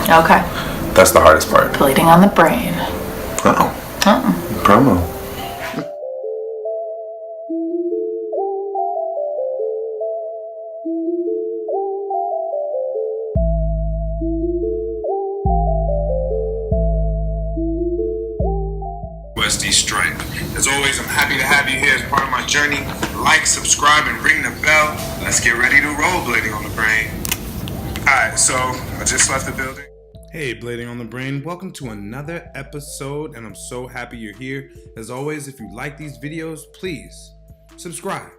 Okay. That's the hardest part. Bleeding on the brain. Promo. OUSD Strike. As always, I'm happy to have you here as part of my journey. Like, subscribe, and ring the bell. Let's get ready to roll, Blading on the Brain. Alright, so I just left the building. Hey, Blading on the Brain, welcome to another episode, and I'm so happy you're here. As always, if you like these videos, please subscribe.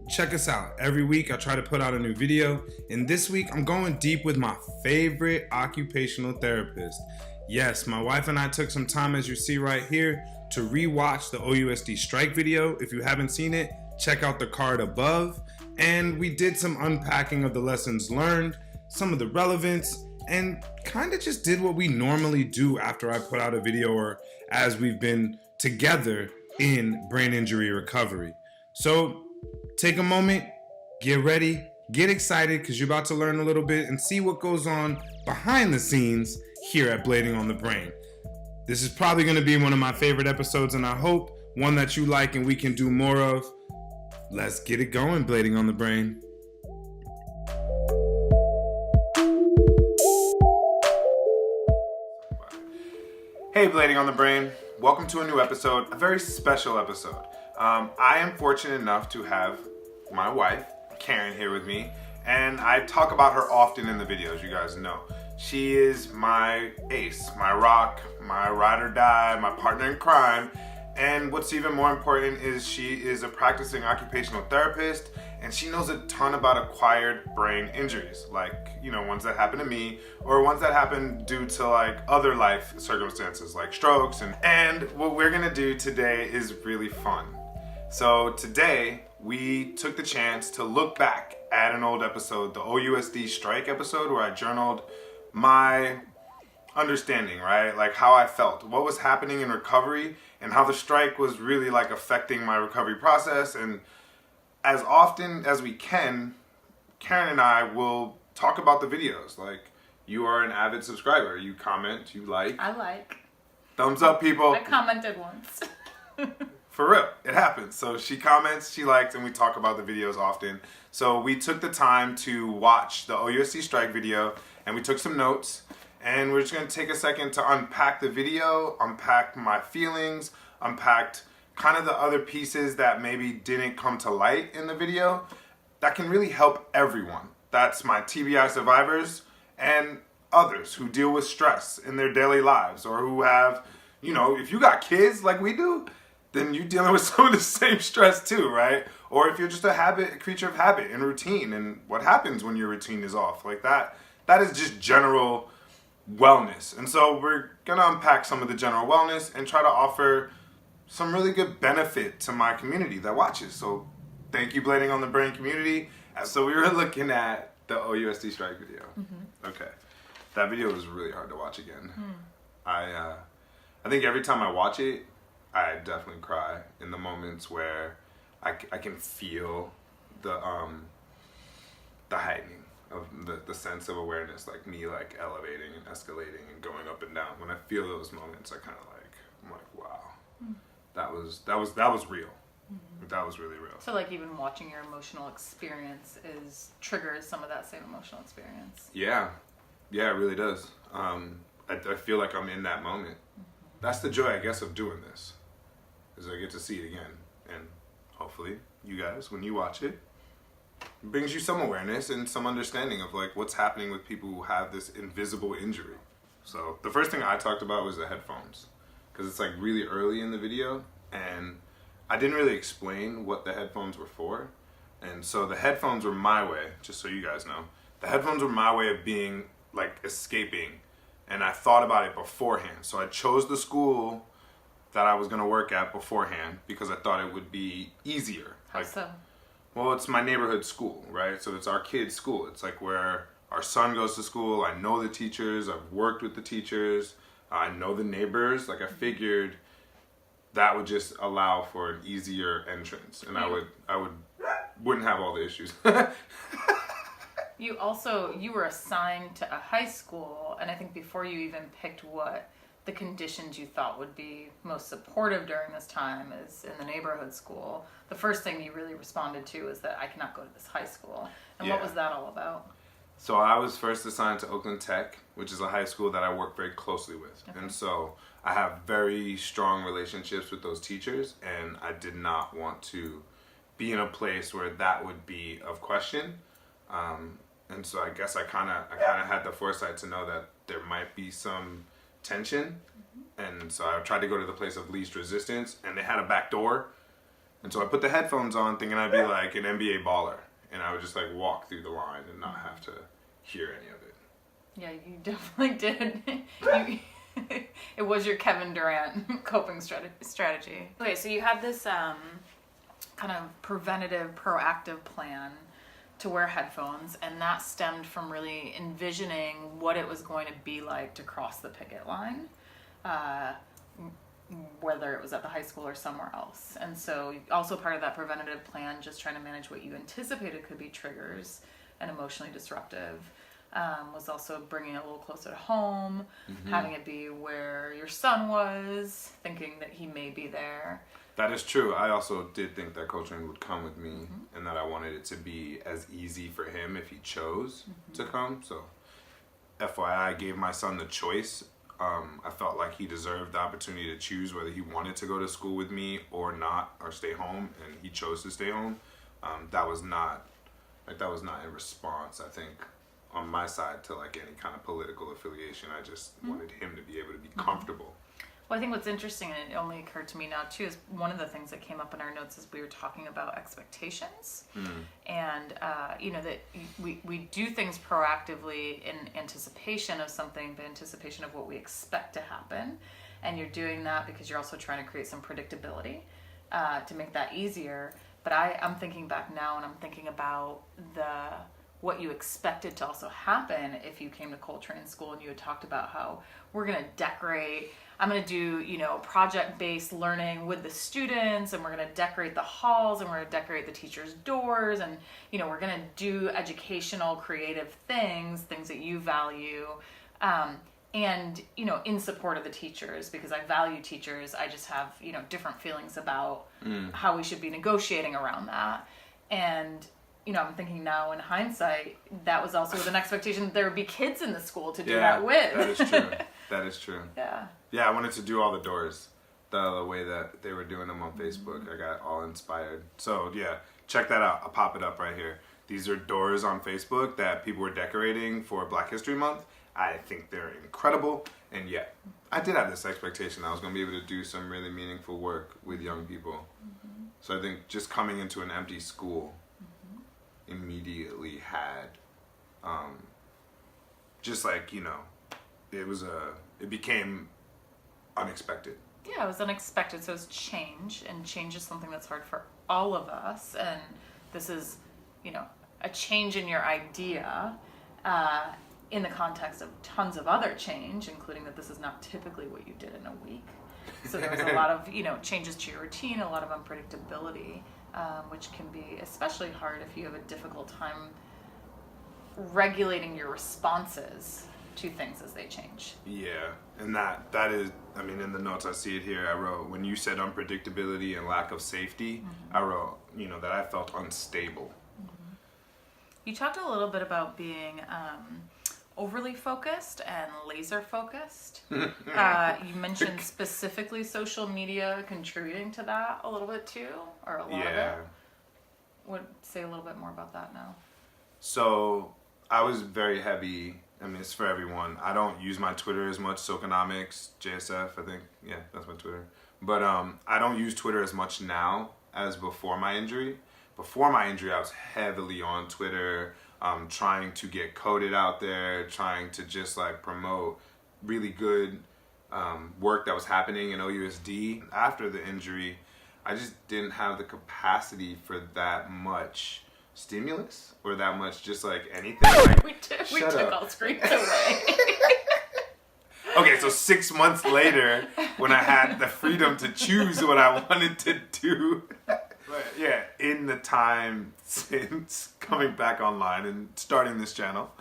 Check us out. Every week I try to put out a new video, and this week I'm going deep with my favorite occupational therapist. Yes, my wife and I took some time, as you see right here, to rewatch the OUSD Strike video. If you haven't seen it, check out the card above. And we did some unpacking of the lessons learned, some of the relevance, and kind of just did what we normally do after I put out a video or as we've been together in brain injury recovery. So take a moment, get ready, get excited, because you're about to learn a little bit and see what goes on behind the scenes here at Blading on the Brain. This is probably going to be one of my favorite episodes, and I hope one that you like and we can do more of. Let's get it going, Blading on the Brain. Hey, Blading on the Brain. Welcome to a new episode, a very special episode. I am fortunate enough to have my wife, Karen, here with me, and I talk about her often in the videos, you guys know. She is my ace, my rock, my ride or die, my partner in crime, and what's even more important is she is a practicing occupational therapist, and she knows a ton about acquired brain injuries, like, you know, ones that happen to me, or ones that happen due to like other life circumstances, like strokes, and what we're gonna do today is really fun. So today, we took the chance to look back at an old episode, the OUSD Strike episode, where I journaled my understanding, right? Like how I felt, what was happening in recovery, and how the strike was really like affecting my recovery process. And as often as we can, Karen and I will talk about the videos. Like, you are an avid subscriber. You comment, you like. I like. Thumbs up, people. I commented once. For real, it happens. So she comments, she likes, and we talk about the videos often. So we took the time to watch the OUSD Strike video, and we took some notes, and we're just gonna take a second to unpack the video, unpack my feelings, unpack kind of the other pieces that maybe didn't come to light in the video that can really help everyone. That's my TBI survivors and others who deal with stress in their daily lives, or who have, you know, if you got kids like we do, then you're dealing with some of the same stress too, right? Or if you're just a creature of habit and routine, and what happens when your routine is off, like that is just general wellness. And so we're gonna unpack some of the general wellness and try to offer some really good benefit to my community that watches. So thank you, Blading on the Brain community. So we were looking at the OUSD Strike video. Mm-hmm. Okay. That video was really hard to watch again. I think every time I watch it, I definitely cry in the moments where I can feel the heightening of the sense of awareness, like me like elevating and escalating and going up and down. When I feel those moments, I'm like, wow, that was real. Mm-hmm. That was really real. So like even watching your emotional experience triggers some of that same emotional experience. Yeah, it really does. I feel like I'm in that moment. Mm-hmm. That's the joy, I guess, of doing this, is I get to see it again. And hopefully you guys, when you watch it, brings you some awareness and some understanding of like what's happening with people who have this invisible injury. So the first thing I talked about was the headphones, because it's like really early in the video and I didn't really explain what the headphones were for. And so the headphones were my way, just so you guys know, the headphones were my way of being like escaping, and I thought about it beforehand. So I chose the school that I was going to work at beforehand because I thought it would be easier. How so? Well, it's my neighborhood school, right? So it's our kids' school. It's like where our son goes to school. I know the teachers. I've worked with the teachers. I know the neighbors. Like I figured that would just allow for an easier entrance, and I wouldn't have all the issues. You were assigned to a high school, and I think before you even picked what the conditions you thought would be most supportive during this time is in the neighborhood school. The first thing you really responded to is that I cannot go to this high school. And what was that all about? So I was first assigned to Oakland Tech, which is a high school that I work very closely with. Okay. And so I have very strong relationships with those teachers, and I did not want to be in a place where that would be of question. And so I guess I kind of had the foresight to know that there might be some tension. And so I tried to go to the place of least resistance, and they had a back door. And so I put the headphones on thinking I'd be like an NBA baller. And I would just like walk through the line and not have to hear any of it. Yeah, you definitely did. It was your Kevin Durant coping strategy. Okay, so you had this kind of preventative, proactive plan to wear headphones, and that stemmed from really envisioning what it was going to be like to cross the picket line, whether it was at the high school or somewhere else. And so also part of that preventative plan, just trying to manage what you anticipated could be triggers and emotionally disruptive, was also bringing it a little closer to home, having it be where your son was, thinking that he may be there. That is true. I also did think that coaching would come with me, and that I wanted it to be as easy for him if he chose to come. So FYI, I gave my son the choice. I felt like he deserved the opportunity to choose whether he wanted to go to school with me or not, or stay home, and he chose to stay home. That was not in response, I think, on my side to like any kind of political affiliation. I just wanted him to be able to be comfortable. Well, I think what's interesting, and it only occurred to me now too, is one of the things that came up in our notes is we were talking about expectations, and that we do things proactively in anticipation of something, but anticipation of what we expect to happen, and you're doing that because you're also trying to create some predictability to make that easier. But I'm thinking back now, and I'm thinking about what you expected to also happen if you came to Coltrane School and you had talked about how we're going to decorate. I'm going to do, project-based learning with the students, and we're going to decorate the halls, and we're going to decorate the teachers' doors, and, we're going to do educational, creative things that you value, and, in support of the teachers, because I value teachers. I just have, different feelings about how we should be negotiating around that. And, I'm thinking now in hindsight, that was also with an expectation that there would be kids in the school to do that with. That is true. That is true. Yeah. Yeah, I wanted to do all the doors the way that they were doing them on Facebook. I got all inspired. So, yeah, check that out. I'll pop it up right here. These are doors on Facebook that people were decorating for Black History Month. I think they're incredible. And, yeah, I did have this expectation I was going to be able to do some really meaningful work with young people. So I think just coming into an empty school immediately had it became unexpected. Yeah, it was unexpected. So it's change, and change is something that's hard for all of us. And this is, a change in your idea in the context of tons of other change, including that this is not typically what you did in a week. So there was a lot of, changes to your routine, a lot of unpredictability, which can be especially hard if you have a difficult time regulating your responses to things as they change. Yeah, and that is, in the notes I see it here, I wrote, when you said unpredictability and lack of safety, I wrote, that I felt unstable. You talked a little bit about being overly focused and laser focused. You mentioned specifically social media contributing to that a little bit too, or a lot of it. Say a little bit more about that now. So I was very heavy. It's for everyone. I don't use my Twitter as much. Soconomics, JSF, I think. Yeah, that's my Twitter. But I don't use Twitter as much now as before my injury. Before my injury, I was heavily on Twitter, trying to get coded out there, trying to just promote really good work that was happening in OUSD. After the injury, I just didn't have the capacity for that much stimulus or that much just anything. We took all screens away. Okay, so 6 months later, when I had the freedom to choose what I wanted to do, but yeah, in the time since coming back online and starting this channel,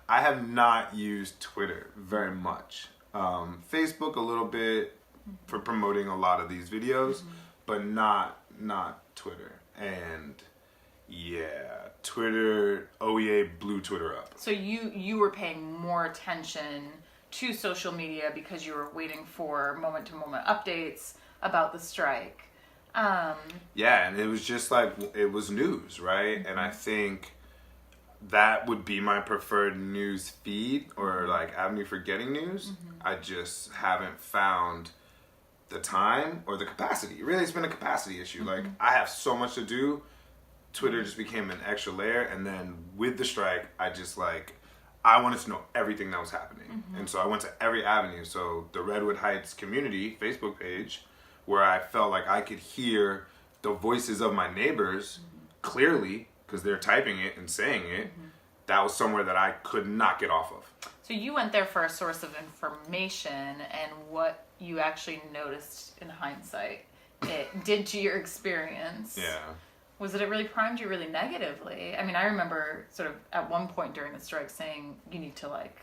I have not used Twitter very much. Facebook a little bit for promoting a lot of these videos, but not Twitter. And yeah, Twitter, OEA blew Twitter up. So you were paying more attention to social media because you were waiting for moment-to-moment updates about the strike. Yeah, and it was just like, it was news, right? And I think that would be my preferred news feed or like avenue for getting news. I just haven't found the time or the capacity. Really, it's been a capacity issue. Like, I have so much to do. Twitter just became an extra layer. And then with the strike, I wanted to know everything that was happening. And so I went to every avenue. So the Redwood Heights community Facebook page, where I felt like I could hear the voices of my neighbors clearly because they're typing it and saying it. That was somewhere that I could not get off of. So you went there for a source of information, and what you actually noticed in hindsight it did to your experience. Yeah. Was that it really primed you really negatively? I mean, I remember sort of at one point during the strike saying you need to like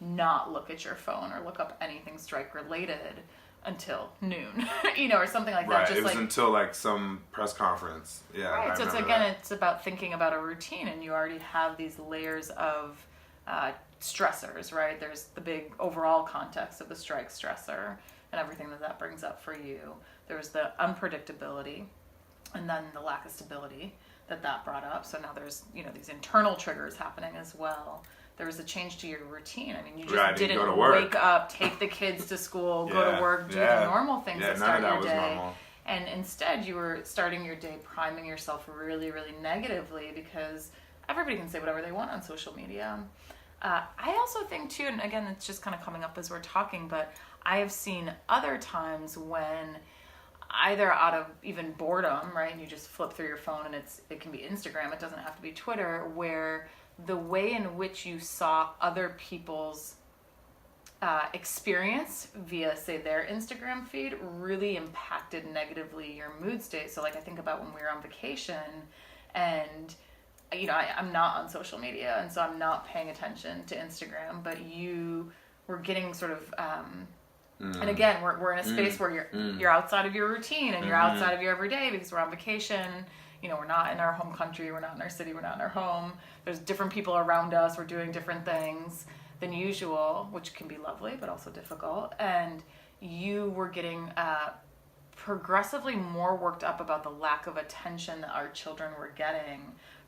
not look at your phone or look up anything strike related until noon, or something like that. Right, Just it was like, until like some press conference. Yeah. right. I So it's remember again, that. it's about thinking about a routine, and you already have these layers of stressors, right? There's the big overall context of the strike stressor and everything that brings up for you. There's the unpredictability, and then the lack of stability that brought up. So now there's these internal triggers happening as well. There was a change to your routine. I mean, you just didn't go to work. wake up, take the kids to school, go to work, do the normal things that start none your of that day. was normal. And instead, you were starting your day priming yourself really, really negatively because everybody can say whatever they want on social media. I also think, too, and again, it's just kind of coming up as we're talking, but I have seen other times when either out of even boredom, right, and you just flip through your phone and it can be Instagram, it doesn't have to be Twitter, where the way in which you saw other people's experience via, say, their Instagram feed really impacted negatively your mood state. So, like, I think about when we were on vacation and, I'm not on social media, and so I'm not paying attention to Instagram, but you were getting sort of, and again, we're in a space where you're outside of your routine and you're outside of your everyday because we're on vacation. We're not in our home country, we're not in our city, we're not in our home. There's different people around us, we're doing different things than usual, which can be lovely, but also difficult. And you were getting progressively more worked up about the lack of attention that our children were getting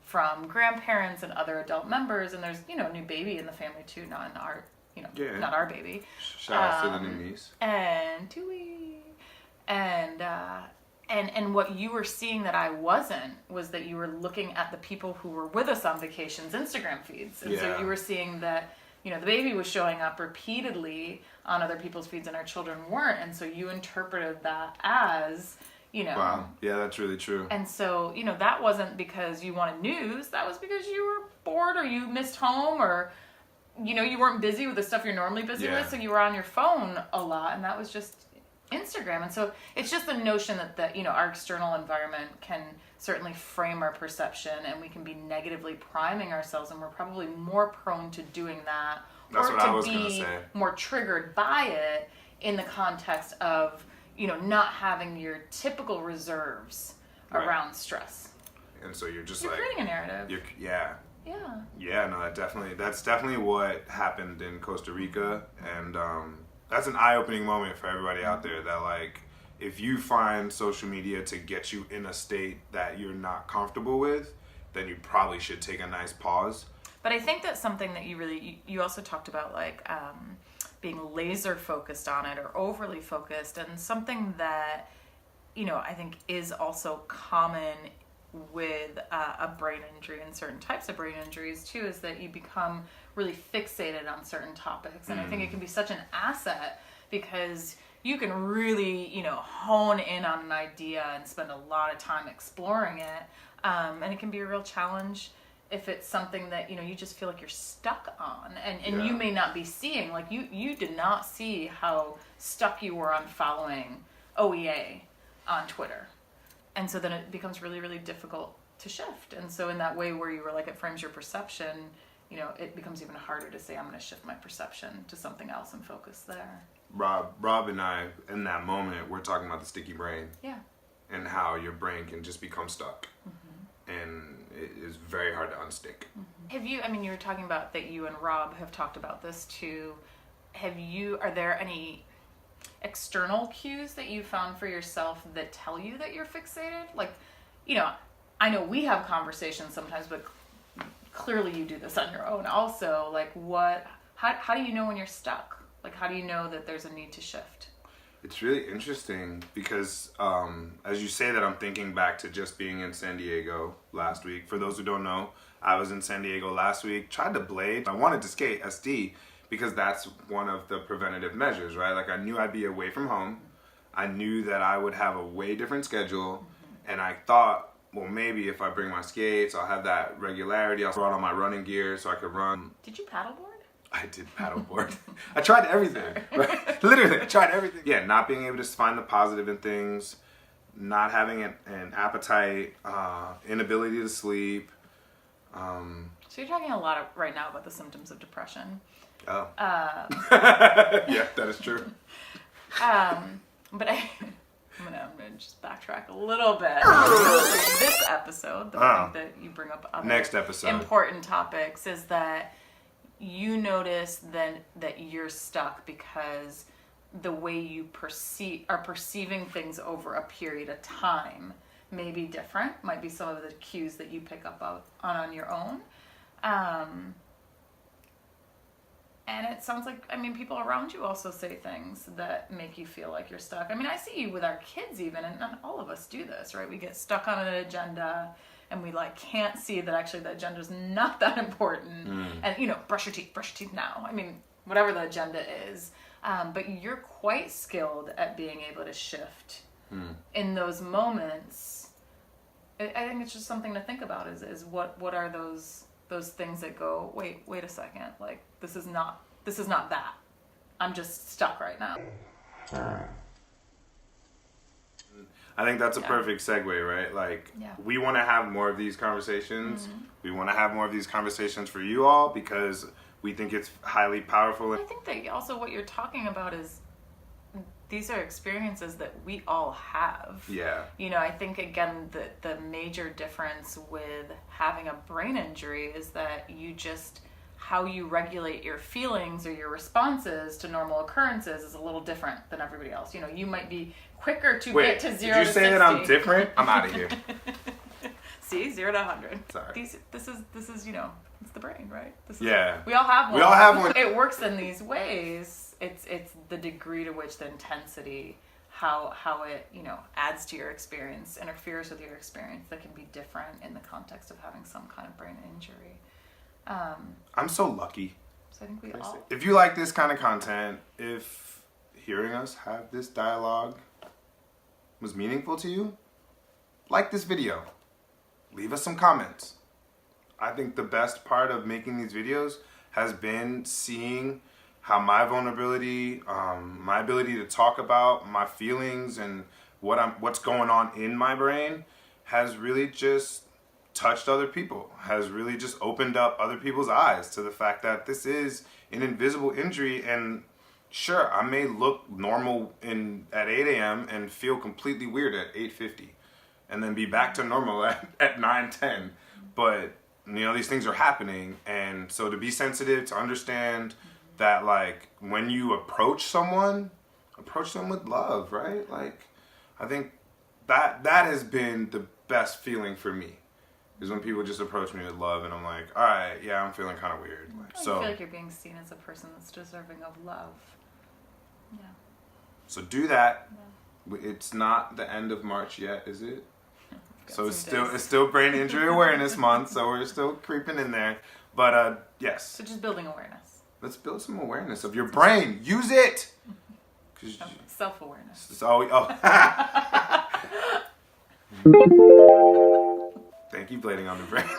from grandparents and other adult members. And there's, a new baby in the family too, not in our, not our baby. Shout out to the new niece. And Tui. And what you were seeing that I wasn't was that you were looking at the people who were with us on vacations Instagram feeds. And so you were seeing that, the baby was showing up repeatedly on other people's feeds and our children weren't. And so you interpreted that as, Wow. Yeah, that's really true. And so, that wasn't because you wanted news. That was because you were bored or you missed home or, you weren't busy with the stuff you're normally busy with. So you were on your phone a lot, and that was just Instagram. And so it's just the notion that our external environment can certainly frame our perception, and we can be negatively priming ourselves, and we're probably more prone to doing that. That's or what to I was be gonna say. more triggered by it in the context of, not having your typical reserves around stress. And so you're You're creating a narrative. Yeah. Yeah. No, that's definitely what happened in Costa Rica, and that's an eye-opening moment for everybody out there that, like, if you find social media to get you in a state that you're not comfortable with, then you probably should take a nice pause. But I think that's something that you also talked about, like, being laser focused on it or overly focused, and something that, I think is also common with a brain injury and certain types of brain injuries too, is that you become really fixated on certain topics. And I think it can be such an asset because you can really, hone in on an idea and spend a lot of time exploring it. And it can be a real challenge if it's something that, you just feel like you're stuck on. And you may not be seeing, like you did not see how stuck you were on following OEA on Twitter. And so then it becomes really, really difficult shift. And so in that way where you were like, it frames your perception, you know, it becomes even harder to say, I'm going to shift my perception to something else and focus there. Rob and I, in that moment, we're talking about the sticky brain. Yeah. And how your brain can just become stuck. And it is very hard to unstick. Have you, I mean, you were talking about that you and Rob have talked about this too. Are there any external cues that you found for yourself that tell you that you're fixated? Like, you know, I know we have conversations sometimes, but clearly you do this on your own also. Like how do you know when you're stuck? Like, how do you know that there's a need to shift? It's really interesting because as you say that, I'm thinking back to just being in San Diego last week. For those who don't know, I was in San Diego last week, tried to blade. I wanted to skate SD because that's one of the preventative measures, right? Like I knew I'd be away from home. I knew that I would have a way different schedule. And I thought, well, maybe if I bring my skates, I'll have that regularity. I'll throw on my running gear so I could run. Did you paddleboard? I did paddleboard. I tried everything. Right? Literally, I tried everything. Yeah, not being able to find the positive in things, not having an appetite, inability to sleep. So you're talking a lot right now about the symptoms of depression. Oh. Yeah, that is true. But I'm gonna just backtrack a little bit. This episode, I think that you bring up other next episode important topics, is that you notice then that you're stuck because the way you are perceiving things over a period of time may be different. Might be some of the cues that you pick up on your own. And it sounds like, I mean, people around you also say things that make you feel like you're stuck. I mean, I see you with our kids even, and all of us do this, right? We get stuck on an agenda and we like can't see that actually the agenda is not that important. And, you know, brush your teeth now. I mean, whatever the agenda is. But you're quite skilled at being able to shift in those moments. I think it's just something to think about is what are those things that go, wait a second, like this is not that. I'm just stuck right now. I think that's a perfect segue, right? Like, we want to have more of these conversations. We want to have more of these conversations for you all because we think it's highly powerful. I think that also what you're talking about is these are experiences that we all have. Yeah. You know, I think, again, the major difference with having a brain injury is that how you regulate your feelings or your responses to normal occurrences is a little different than everybody else. You know, you might be quicker to get to 0 to 60. Did you say that I'm different? I'm out of here. See, 0 to 100. Sorry. This is, you know, it's the brain, right? We all have one. We all have one. It works in these ways. It's the degree to which the intensity, how it, you know, adds to your experience, interferes with your experience, that can be different in the context of having some kind of brain injury. I'm so lucky. So I think we all. If you like this kind of content, if hearing us have this dialogue was meaningful to you, like this video. Leave us some comments. I think the best part of making these videos has been seeing how my vulnerability, my ability to talk about my feelings and what's going on in my brain has really just touched other people, has really just opened up other people's eyes to the fact that this is an invisible injury. And sure, I may look normal at 8 a.m. and feel completely weird at 8:50 and then be back to normal at 9:10. But, you know, these things are happening. And so to be sensitive, to understand that, like, when you approach them with love, right? Like, I think that has been the best feeling for me, is when people just approach me with love and I'm like, all right, yeah, I'm feeling kind of weird. Like, I feel like you're being seen as a person that's deserving of love. Yeah. So do that. Yeah. It's not the end of March yet, is it? So it's still Brain Injury Awareness Month, so we're still creeping in there. But yes. So just building awareness. Let's build some awareness of your brain. Use it. Self-awareness. Thank you, blading on the brain.